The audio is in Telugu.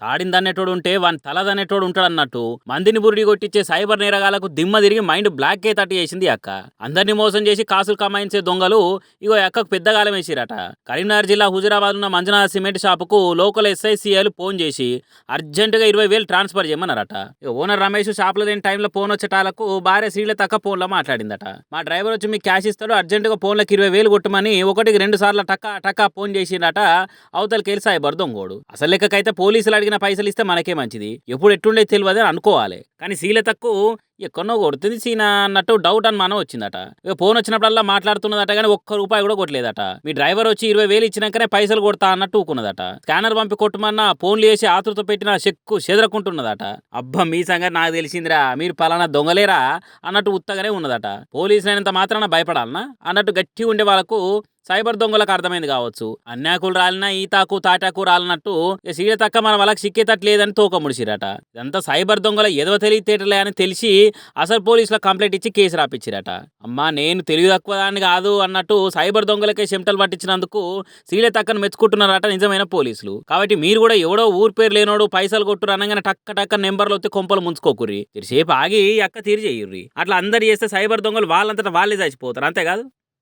తాడిందనేటోడు ఉంటే వాని తలదనేటోడు ఉంటాడన్నట్టు మందిని బురిడి కొట్టించే సైబర్ నేరగాళ్లకు దిమ్మ తిరిగి మైండ్ బ్లాక్ తట్టు చేసింది అక్క. అందరినీ మోసం చేసి కాసులు కమాయించే దొంగలు ఇగో అక్కకు పెద్ద గాలం వేసిరట. కరీంనగర్ జిల్లా హుజురాబాద్ ఉన్న మంజునాథ్ సిమెంట్ షాపుకు లోకల్ ఎస్ఐసిఐలు ఫోన్ చేసి అర్జెంటుగా 20,000 ట్రాన్స్ఫర్ చేయమన్నారట. ఓనర్ రమేష్ షాపులో దేని టైంలో ఫోన్ వచ్చేటాలకు భార్య శ్రీల తక్క ఫోన్లో మాట్లాడిందట. మా డ్రైవర్ వచ్చి మీకు క్యాష్ ఇస్తాడు, అర్జెంటుగా ఫోన్లకు 20,000 కొట్టమని ఒకటికి 2 సార్లు టక్కా టక్కా ఫోన్ చేసిండట. అవతలకి వెళ్ళి సైబర్ దొంగోడు. అసలు లెక్కకైతే పోలీసులు అడిగిన పైసలు ఇస్తే మనకే మంచిది, ఎప్పుడు ఎట్లుండే తెలియదు అని అనుకోవాలి. కానీ శ్రీలతకు ఎక్కడో కొడుతుంది సీనా అన్నట్టు డౌట్ అనుమానం వచ్చిందట. ఇక ఫోన్ వచ్చినప్పుడల్లా మాట్లాడుతున్నదట, కానీ ఒక్క రూపాయి కూడా కొట్టలేదట. మీ డ్రైవర్ వచ్చి 20,000 ఇచ్చినాకనే పైసలు కొడతా అన్నట్టు ఊకున్నదట. స్కానర్ పంపి కొట్టమన్నా ఫోన్లు వేసి ఆతృత పెట్టిన చెక్కు చెదరకుంటున్నదట. అబ్బా మీ సంగతి నాకు తెలిసిందిరా, మీరు పలానా దొంగలేరా అన్నట్టు ఉత్తగానే ఉన్నదట. పోలీసులు అయినంత మాత్రాన భయపడాలనా అన్నట్టు గట్టి ఉండే వాళ్ళకు సైబర్ దొంగలకు అర్థమైంది కావచ్చు. అన్యాకులు రాలినా ఈతాకు తాటాకు రాలినట్టు సీడ తక్క మన వాళ్ళకి సిక్కేతట్లేదని తోక ముడిచిరట. ఇదంతా సైబర్ దొంగల ఎదవ తెలియతేటలే అని తెలిసి అసలు పోలీసులకు కంప్లైంట్ ఇచ్చి కేసు రాపిచ్చిరట. అమ్మా నేను తెలివి తక్కువ దాన్ని కాదు అన్నట్టు సైబర్ దొంగలకే చెమటలు పట్టించినందుకు సీడ తక్కను మెచ్చుకుంటున్నారట నిజమైన పోలీసులు. కాబట్టి మీరు కూడా ఎవడో ఊరు పేరు లేనోడు పైసలు కొట్టురు అనగానే టక్క టక్క నెంబర్లు వచ్చి కొంపలు ముంచుకోకుర్రి. సేపు ఆగి అక్క తీరి చేయుర్రి. అట్లా అందరు చేస్తే సైబర్ దొంగలు వాళ్ళంతటా వాళ్ళే చచ్చిపోతారు, అంతేకాదు.